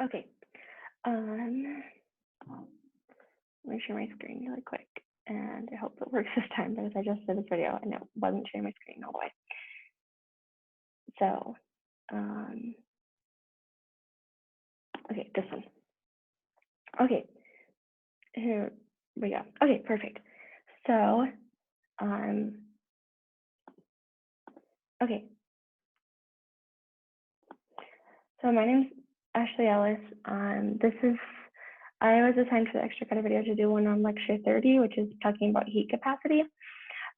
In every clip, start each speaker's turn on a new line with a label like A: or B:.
A: Okay. Let me share my screen really quick, and I hope it works this time because I just did this video and it wasn't sharing my screen all the way. So, okay, this one. Okay, here we go. Okay, perfect. So, okay. So my name's Ashley Ellis. I was assigned for the extra credit video to do one on lecture 30, which is talking about heat capacity.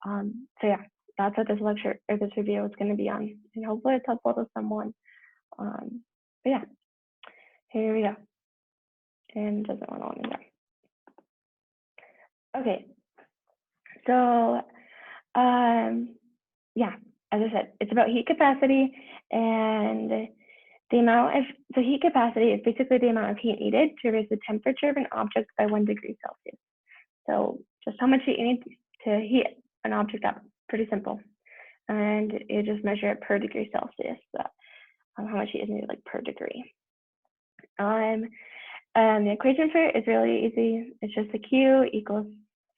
A: So yeah, that's what this lecture or this review is going to be on, and hopefully it's helpful to someone. But yeah, here we go. And it doesn't want to let me go. Okay, so yeah, as I said, it's about heat capacity, and the amount of, so heat capacity is basically the amount of heat needed to raise the temperature of an object by 1 degree Celsius. So just how much heat you need to heat an object up, pretty simple. And you just measure it per degree Celsius, so, how much heat is needed like per degree. The equation for it is really easy. It's just a Q equals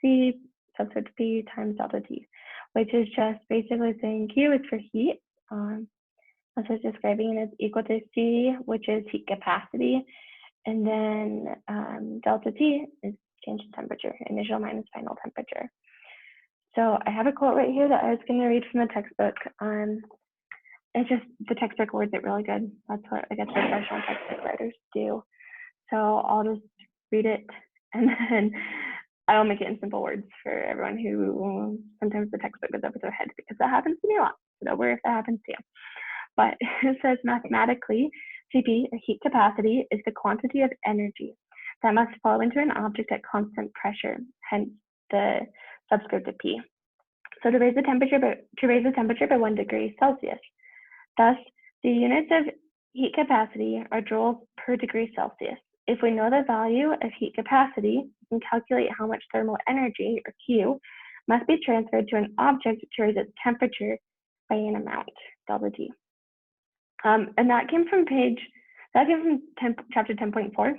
A: C subscript P times delta T, which is just basically saying Q is for heat. That's what it's describing, and it's equal to C, which is heat capacity. And then delta T is change in temperature, initial minus final temperature. So I have a quote right here that I was going to read from the textbook. It's just the textbook words it really good. That's what I guess professional textbook writers do. So I'll just read it, and then I'll make it in simple words for everyone who sometimes the textbook goes over their head, because that happens to me a lot. So don't worry if that happens to you. But it says mathematically, Cp, a heat capacity, is the quantity of energy that must flow into an object at constant pressure, hence the subscript of P. So to raise the temperature by 1 degree Celsius. Thus, the units of heat capacity are joules per degree Celsius. If we know the value of heat capacity, we can calculate how much thermal energy, or Q, must be transferred to an object to raise its temperature by an amount, delta T. And that came from chapter 10.4.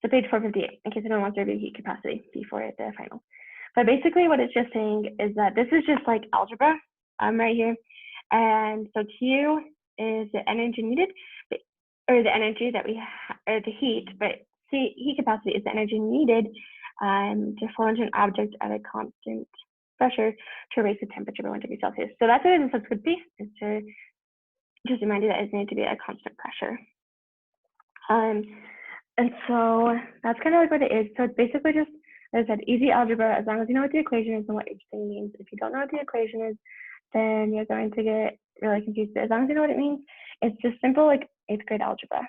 A: So page 458, in case anyone wants to review heat capacity before the final. But basically what it's just saying is that this is just like algebra right here. And so Q is the energy needed, or the energy that we have, or the heat, but see, heat capacity is the energy needed to flow into an object at a constant pressure to raise the temperature by 1 degree Celsius. So that's what it is in subscript P, is to just remind you that it's needed to be at a constant pressure. And so that's kind of like what it is. So it's basically just, as I said, easy algebra, as long as you know what the equation is and what each thing means. If you don't know what the equation is, then you're going to get really confused. But as long as you know what it means, it's just simple, like 8th grade algebra.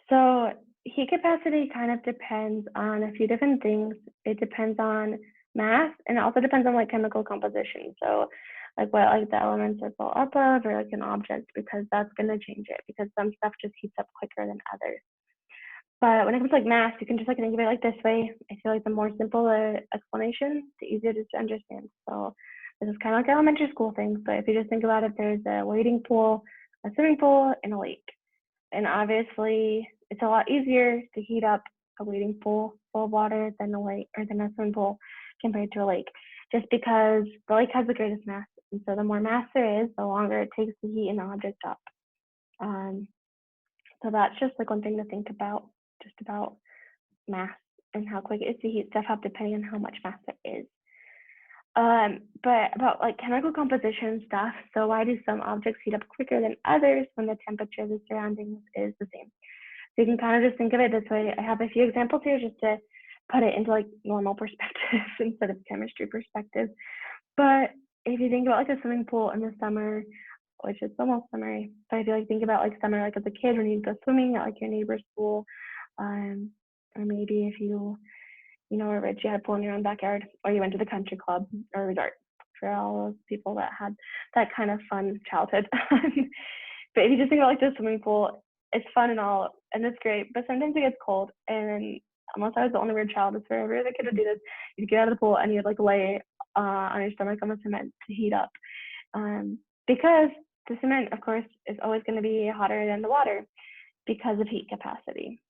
A: So heat capacity kind of depends on a few different things. It depends on mass, and it also depends on like chemical composition. So like what like the elements are built up of, or like an object, because that's going to change it, because some stuff just heats up quicker than others. But when it comes to like mass, you can just like think of it like this way. I feel like the more simple the explanation, the easier it is to understand. So this is kind of like elementary school things, but if you just think about it, there's a wading pool, a swimming pool, and a lake. And obviously, it's a lot easier to heat up a wading pool full of water than a lake, or than a swimming pool compared to a lake, just because the lake has the greatest mass. And so the more mass there is, the longer it takes to heat an object up. So that's just like one thing to think about, just about mass and how quick it is to heat stuff up depending on how much mass there is. But about like chemical composition stuff, so why do some objects heat up quicker than others when the temperature of the surroundings is the same? So you can kind of just think of it this way. I have a few examples here just to put it into like normal perspective instead of chemistry perspective. But if you think about like a swimming pool in the summer, which is almost summer, but if you like think about like summer, like as a kid when you go swimming at like your neighbor's pool, or maybe if you were rich, you had a pool in your own backyard, or you went to the country club or resort, for all those people that had that kind of fun childhood. But if you just think about like the swimming pool, it's fun and all, and it's great, but sometimes it gets cold, and unless I was the only weird child, it's for every other kid would do this, you'd get out of the pool and you'd like lay on your stomach on the cement to heat up, because the cement, of course, is always going to be hotter than the water because of heat capacity.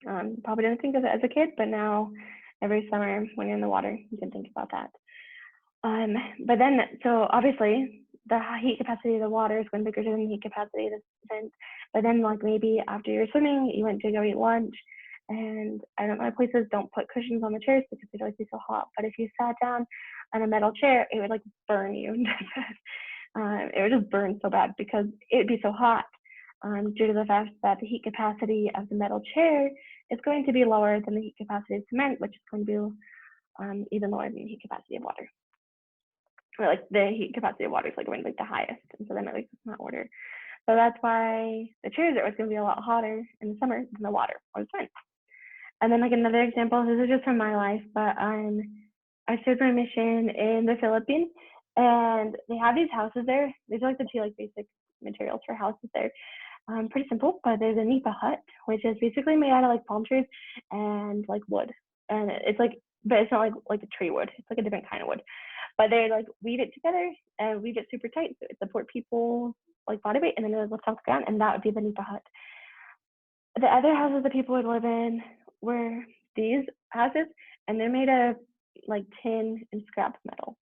A: Probably didn't think of it as a kid, but now every summer when you're in the water, you can think about that. But then, so obviously, the heat capacity of the water is going to be greater than the heat capacity of the cement. But then, like maybe after you're swimming, you went to go eat lunch, and I don't know, places don't put cushions on the chairs because they'd always be so hot. But if you sat down on a metal chair, it would like burn you. It would just burn so bad because it would be so hot due to the fact that the heat capacity of the metal chair is going to be lower than the heat capacity of cement, which is going to be even lower than the heat capacity of water. Or like the heat capacity of water is like going to be like the highest, and so then it makes it not order. So that's why the chairs are always going to be a lot hotter in the summer than the water or the cement. And then like another example, this is just from my life, but I served my mission in the Philippines, and they have these houses there. These are like the two like basic materials for houses there. Pretty simple, but there's a nipa hut, which is basically made out of like palm trees and like wood, and it's like, but it's not like a tree wood. It's like a different kind of wood. But they like weave it together and weave it super tight so it support people like body weight, and then it lifts off the ground, and that would be the nipa hut. The other houses that people would live in were these houses, and they're made of like tin and scrap metal.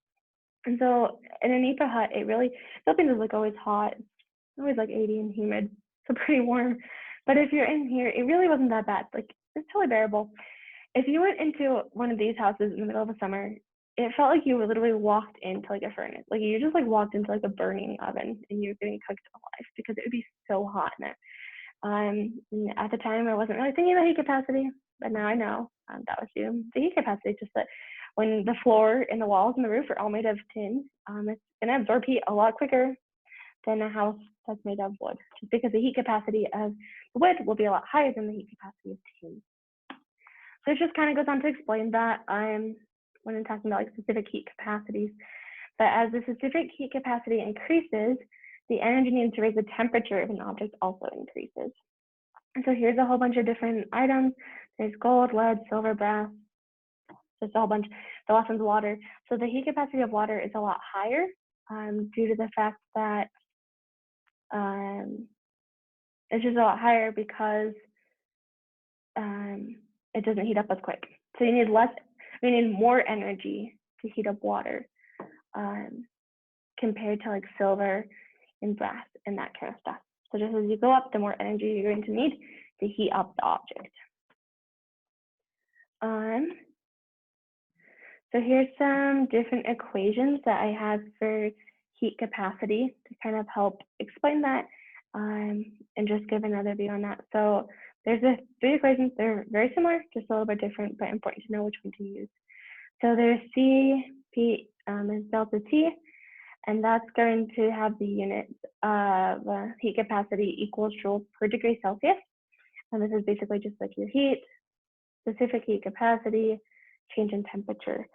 A: And so in a nipa hut, it really, Philippines is like always hot, always like 80 and humid, so pretty warm. But if you're in here, it really wasn't that bad. Like it's totally bearable. If you went into one of these houses in the middle of the summer, it felt like you were literally walked into like a furnace. Like you just like walked into like a burning oven and you're getting cooked alive because it would be so hot in it. At the time, I wasn't really thinking about heat capacity, but now I know that was due to the heat capacity. Just that when the floor and the walls and the roof are all made of tin, it's going to absorb heat a lot quicker than a house that's made of wood, just because the heat capacity of the wood will be a lot higher than the heat capacity of tin. So it just kind of goes on to explain that when I'm talking about like specific heat capacities. But as the specific heat capacity increases, the energy needed to raise the temperature of an object also increases. And so here's a whole bunch of different items. There's gold, lead, silver, brass, just a whole bunch. The last one's water. So the heat capacity of water is a lot higher due to the fact that it's just a lot higher because it doesn't heat up as quick. So you need more energy to heat up water compared to like silver and brass and that kind of stuff. So just as you go up, the more energy you're going to need to heat up the object. So here's some different equations that I have for heat capacity to kind of help explain that and just give another view on that. So there's the three equations. They're very similar, just a little bit different, but important to know which one to use. So there's Cp is delta T, and that's going to have the units of heat capacity equals joules per degree Celsius. And this is basically just like your heat, specific heat capacity, change in temperature.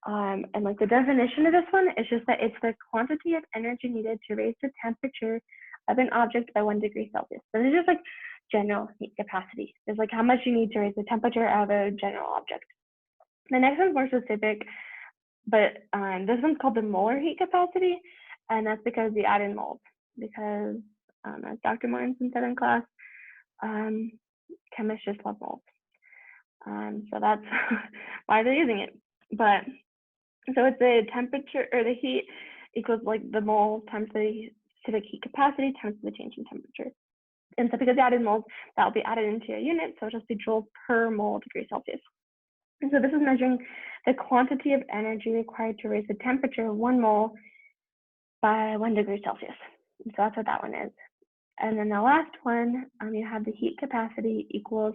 A: And like the definition of this one is just that it's the quantity of energy needed to raise the temperature of an object by 1 degree Celsius. So this is just like general heat capacity. It's like how much you need to raise the temperature of a general object. The next one's more specific, but this one's called the molar heat capacity, and that's because we add in moles. Because as Dr. Mortensen said in class, chemists just love moles. So that's why they're using it. But so it's the temperature or the heat equals like the mole times the specific heat capacity times the change in temperature. And so because they added moles, that will be added into a unit, so it'll just be joules per mole degree Celsius. And so this is measuring the quantity of energy required to raise the temperature of 1 mole by 1 degree Celsius. And so that's what that one is. And then the last one, you have the heat capacity equals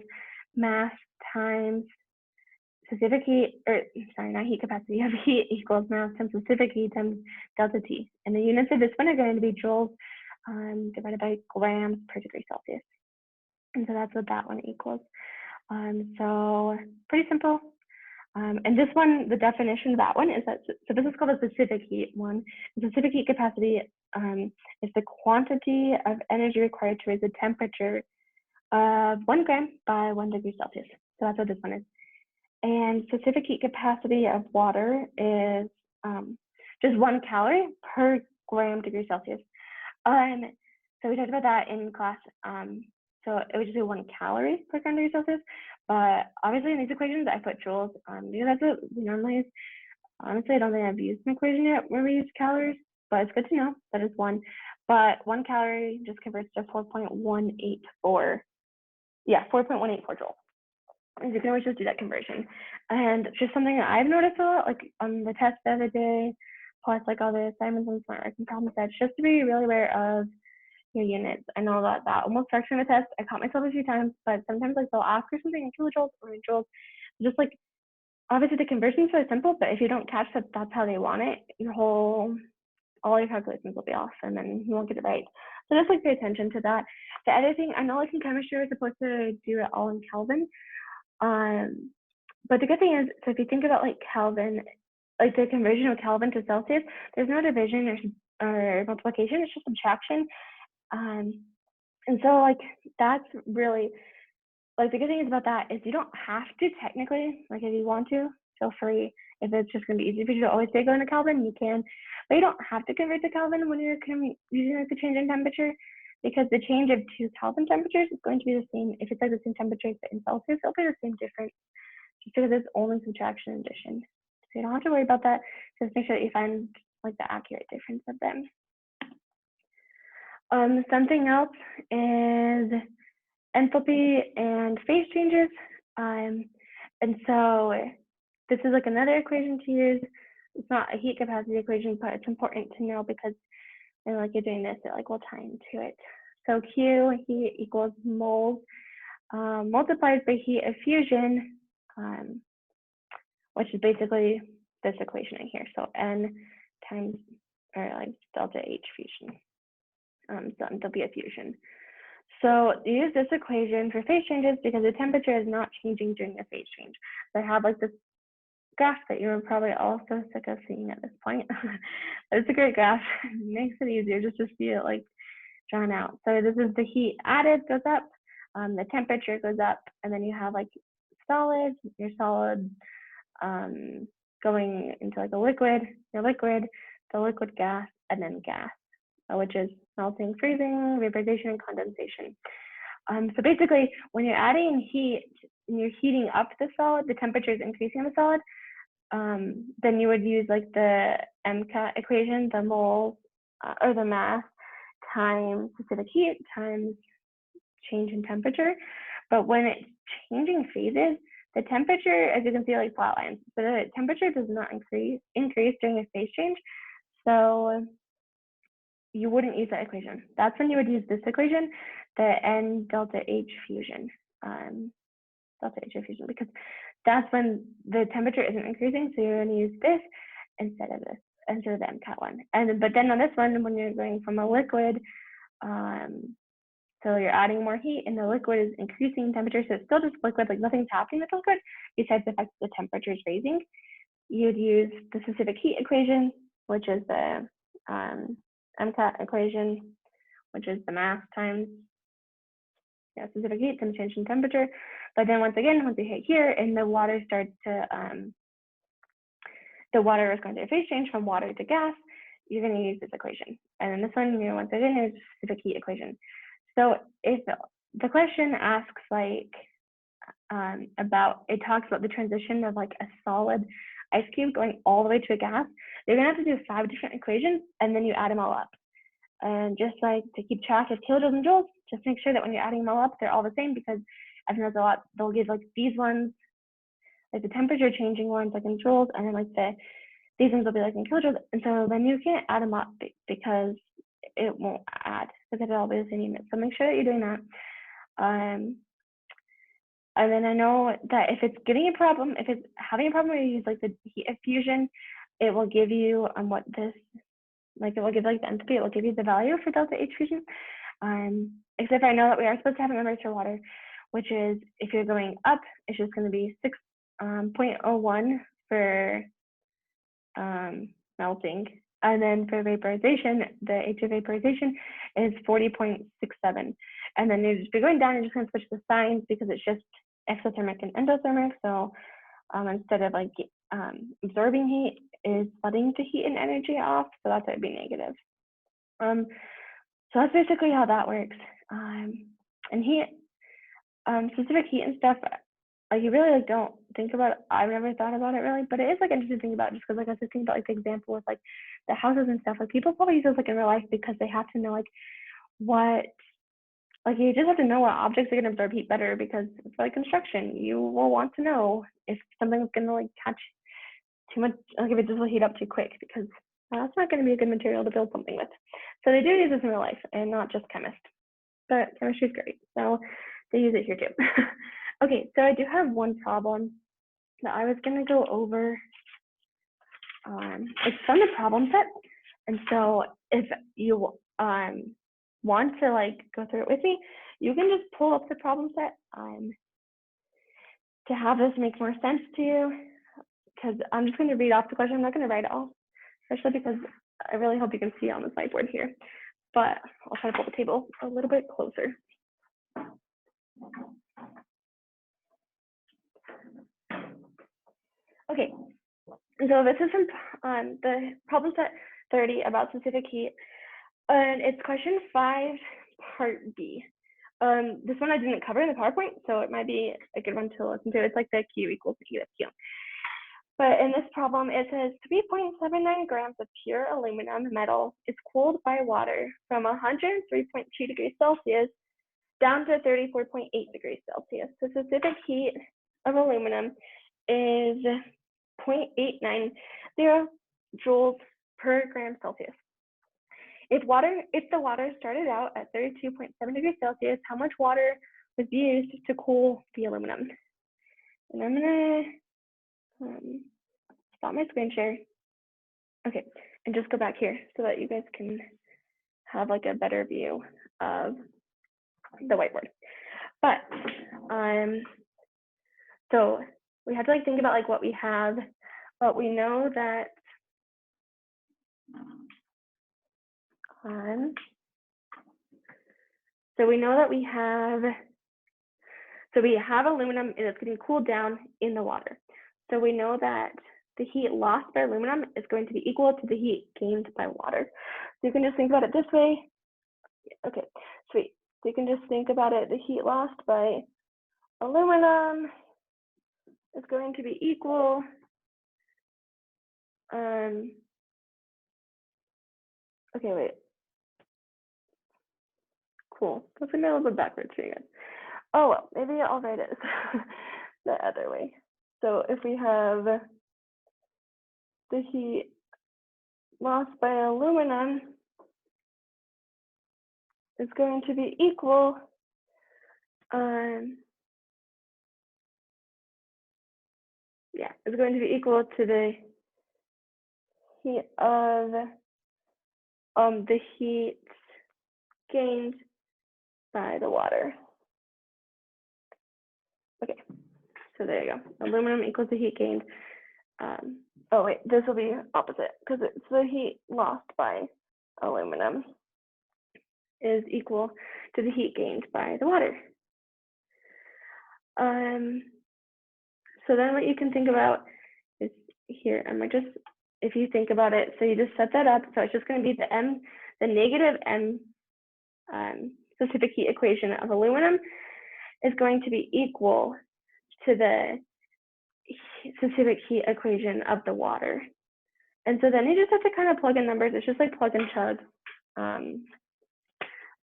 A: mass times specific heat, or sorry, not heat capacity, you have heat equals mass times specific heat times delta T. And the units of this one are going to be joules divided by grams per degree Celsius. And so that's what that one equals. So pretty simple. And this one, the definition of that one is that, so this is called a specific heat one. The specific heat capacity is the quantity of energy required to raise the temperature of 1 gram by 1 degree Celsius. So that's what this one is. And specific heat capacity of water is just 1 calorie per gram degree Celsius. So we talked about that in class. So it would just be 1 calorie per gram degree Celsius. But obviously in these equations, I put joules because that's what we normally use. Honestly, I don't think I've used an equation yet where we use calories, but it's good to know that it's 1. But 1 calorie just converts to 4.184. Yeah, 4.184 joules. And you can always just do that conversion. And just something that I've noticed a lot, like on the test the other day, plus like all the assignments and smart work and problem sets, just to be really aware of your units. I know that almost structuring the test, I caught myself a few times, but sometimes like they'll ask for something in kilojoules or in joules. Just like, obviously the conversion's so simple, but if you don't catch that that's how they want it, all your calculations will be off and then you won't get it right. So just like pay attention to that. The other thing, I know like in chemistry we're supposed to do it all in Kelvin. But the good thing is, so if you think about like Kelvin, like the conversion of Kelvin to Celsius, there's no division or multiplication, it's just subtraction. And so like that's really, like the good thing is about that is you don't have to technically, like if you want to, feel free. If it's just gonna be easy for you to always say go into Kelvin, you can, but you don't have to convert to Kelvin when you're using like the change in temperature, because the change of 2 Kelvin temperatures is going to be the same. If it's like the same temperature but in Celsius, it'll be the same difference, just because it's only subtraction and addition. So you don't have to worry about that. Just make sure that you find like the accurate difference of them. Something else is enthalpy and phase changes. And so this is like another equation to use. It's not a heat capacity equation, but it's important to know because when like you're doing this, it like will tie into it. So Q, heat equals moles multiplied by heat of fusion, which is basically this equation right here. So N times, or like delta H fusion. So enthalpy of fusion. So use this equation for phase changes because the temperature is not changing during the phase change. So I have like this graph that you're probably also sick of seeing at this point. It's a great graph. It makes it easier just to see it like drawn out. So this is the heat added goes up, the temperature goes up, and then you have like solids, your solid going into like a liquid, your liquid, the liquid gas, and then gas, which is melting, freezing, vaporization, and condensation. So basically, when you're adding heat and you're heating up the solid, the temperature is increasing the solid, then you would use like the MCAT equation, the moles or the mass times specific heat times change in temperature. But when it's changing phases, the temperature, as you can see, like flat lines. So the temperature does not increase during a phase change. So you wouldn't use that equation. That's when you would use this equation, the N delta H fusion, because that's when the temperature isn't increasing. So you're going to use this instead of the MCAT one. But then on this one, when you're going from a liquid, so you're adding more heat and the liquid is increasing temperature. So it's still just liquid, like nothing's happening with the liquid besides the fact that the temperature is raising. You'd use the specific heat equation, which is the MCAT equation, which is the mass times specific heat times change in temperature. But then once again, once you hit here and the water starts to, the water is going to phase change from water to gas, you're going to use this equation. And then this one, once again, is specific heat equation. So if the question asks like it talks about the transition of like a solid ice cube going all the way to a gas, you're gonna have to do 5 different equations and then you add them all up. And just like to keep track of kilojoules and joules, just make sure that when you're adding them all up, they're all the same, because I think that's a lot. They'll give like these ones, like the temperature changing ones, like in joules, and then like these ones will be like in kilojoules. And so then you can't add them up because it won't add, because it'll all be the same unit. So make sure that you're doing that. And then I know that if it's giving you a problem, if it's having a problem where you use like the heat of fusion, it will give you what this, like it will give like the enthalpy, it will give you the value for delta H fusion. Except I know that we are supposed to have it memorized for water, which is if you're going up, it's just going to be 6.01 for melting. And then for vaporization, the H of vaporization is 40.67. And then you're just going down, you're just going to switch the signs because it's just exothermic and endothermic. So instead of like absorbing heat, is letting the heat and energy off. So that's why it'd be negative. So that's basically how that works. And heat, specific heat and stuff, you really like don't think about it. I've never thought about it really, but it is like interesting to think about just because like I was thinking about like the example with like the houses and stuff. Like people probably use those like in real life because they have to know like what, like you just have to know what objects are going to absorb heat better, because it's like construction. You will want to know if something's going to like catch too much, like if it just will heat up too quick, because that's not going to be a good material to build something with. So they do use this in real life and not just chemists, but chemistry is great. So they use it here too. Okay, so I do have one problem that I was going to go over. It's from the problem set. And so if you want to like go through it with me, you can just pull up the problem set to have this make more sense to you, because I'm just going to read off the question. I'm not going to write it all, especially because I really hope you can see on the whiteboard here, but I'll try to pull the table a little bit closer. Okay, so this is from the problem set 30 about specific heat, and it's question 5, part B. This one I didn't cover in the PowerPoint, so it might be a good one to listen to. It's like the Q equals E of Q. But in this problem, it says 3.79 grams of pure aluminum metal is cooled by water from 103.2 degrees Celsius down to 34.8 degrees Celsius. The specific heat of aluminum is 0.890 joules per gram Celsius. If the water started out at 32.7 degrees Celsius, how much water was used to cool the aluminum? And I'm gonna stop my screen share. Okay, and just go back here so that you guys can have like a better view of the whiteboard. But so we have to like think about like what we have, but we know that so we know that we have aluminum and it's getting cooled down in the water. So we know that the heat lost by aluminum is going to be equal to the heat gained by water. So you can just think about it this way. Okay, sweet. So you can just think about it, the heat lost by aluminum is going to be equal okay, wait. Cool. Let's make it a little bit backwards for you guys. Oh, well, maybe I'll write it the other way. So if we have the heat lost by aluminum is going to be equal it's going to be equal to the heat of the heat gained by the water. Okay, so there you go. Aluminum equals the heat gained. Oh wait, this will be opposite because it's the heat lost by aluminum is equal to the heat gained by the water. So then what you can think about is here, if you think about it, so you just set that up. So it's just going to be the negative M specific heat equation of aluminum is going to be equal to the specific heat equation of the water. And so then you just have to kind of plug in numbers. It's just like plug and chug.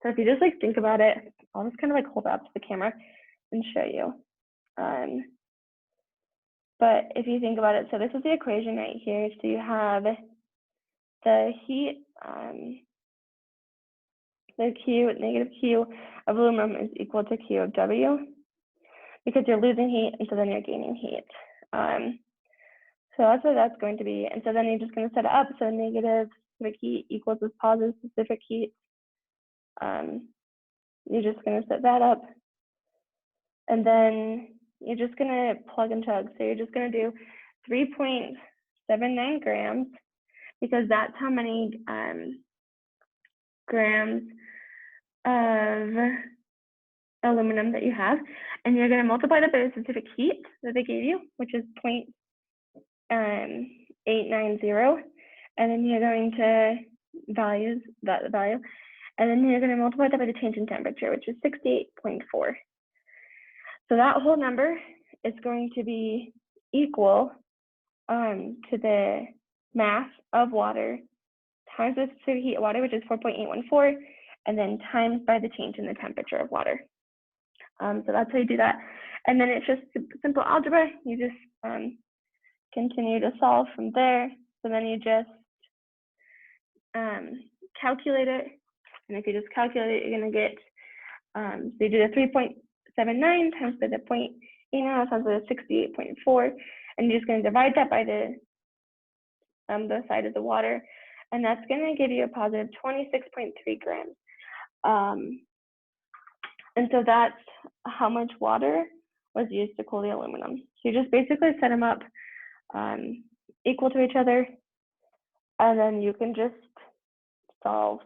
A: So if you just like think about it, I'll just kind of like hold it up to the camera and show you. But if you think about it, so this is the equation right here. So you have the heat, the Q, negative Q of aluminum is equal to Q of W, because you're losing heat, and so then you're gaining heat. So that's what that's going to be. And so then you're just going to set it up. So negative specific heat equals this positive specific heat. You're just going to set that up. And then you're just going to plug and chug. So you're just going to do 3.79 grams, because that's how many grams of aluminum that you have. And you're going to multiply that by the specific heat that they gave you, which is 0.890. And then you're going to value that value. And then you're going to multiply that by the change in temperature, which is 68.4. So that whole number is going to be equal to the mass of water times the specific heat of water, which is 4.814, and then times by the change in the temperature of water. So that's how you do that. And then it's just simple algebra. You just continue to solve from there. So then you just calculate it. And if you just calculate it, you're going to get, so you do the 3.79 times by the 0.89 times by the 68.4. And you're just going to divide that by the side of the water. And that's going to give you a positive 26.3 grams. And so that's how much water was used to cool the aluminum. So you just basically set them up equal to each other, and then you can just solve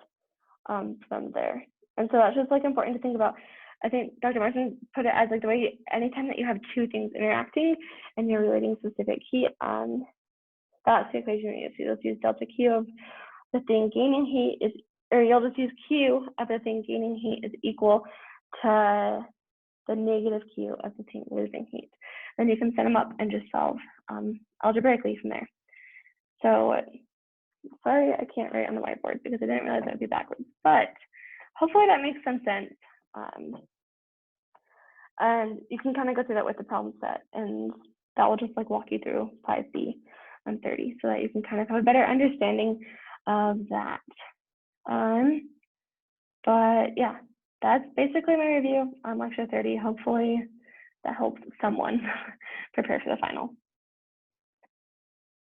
A: from there. And so that's just like important to think about. I think Dr. Martin put it as like the way anytime that you have two things interacting and you're relating specific heat, that's the equation that you use. You'll use delta Q of the thing gaining heat is, or you'll just use Q of the thing gaining heat is equal to the negative Q of the thing losing heat. Then you can set them up and just solve algebraically from there. So sorry, I can't write on the whiteboard because I didn't realize that would be backwards, but hopefully that makes some sense. And you can kind of go through that with the problem set, and that will just like walk you through 5B and 30 so that you can kind of have a better understanding of that. But yeah, that's basically my review on lecture 30. Hopefully that helps someone prepare for the final.